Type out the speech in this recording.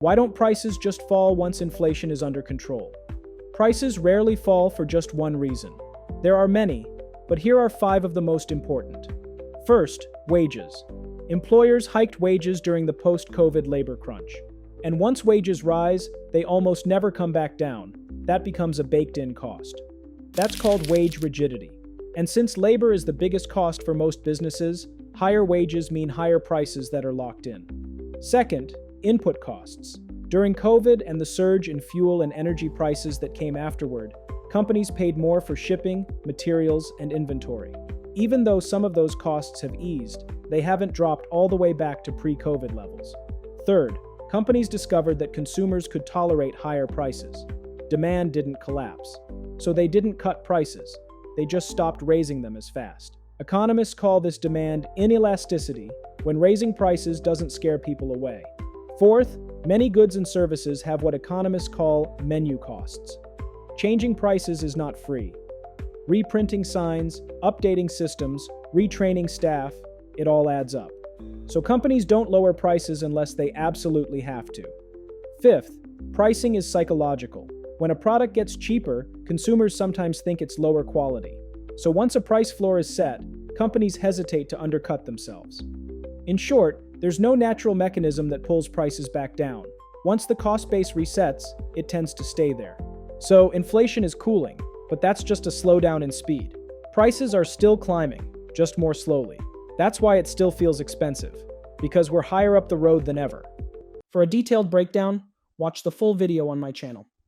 Why don't prices just fall once inflation is under control? Prices rarely fall for just one reason. There are many, but here are 5 of the most important. First, wages. Employers hiked wages during the post-COVID labor crunch. And once wages rise, they almost never come back down. That becomes a baked-in cost. That's called wage rigidity. And since labor is the biggest cost for most businesses, higher wages mean higher prices that are locked in. Second, input costs. During COVID and the surge in fuel and energy prices that came afterward, companies paid more for shipping, materials, and inventory. Even though some of those costs have eased, they haven't dropped all the way back to pre-COVID levels. Third, companies discovered that consumers could tolerate higher prices. Demand didn't collapse. So they didn't cut prices. They just stopped raising them as fast. Economists call this demand inelasticity, when raising prices doesn't scare people away. Fourth, many goods and services have what economists call menu costs. Changing prices is not free. Reprinting signs, updating systems, retraining staff, it all adds up. So companies don't lower prices unless they absolutely have to. Fifth, pricing is psychological. When a product gets cheaper, consumers sometimes think it's lower quality. So once a price floor is set, companies hesitate to undercut themselves. In short, there's no natural mechanism that pulls prices back down. Once the cost base resets, it tends to stay there. So inflation is cooling, but that's just a slowdown in speed. Prices are still climbing, just more slowly. That's why it still feels expensive, because we're higher up the road than ever. For a detailed breakdown, watch the full video on my channel.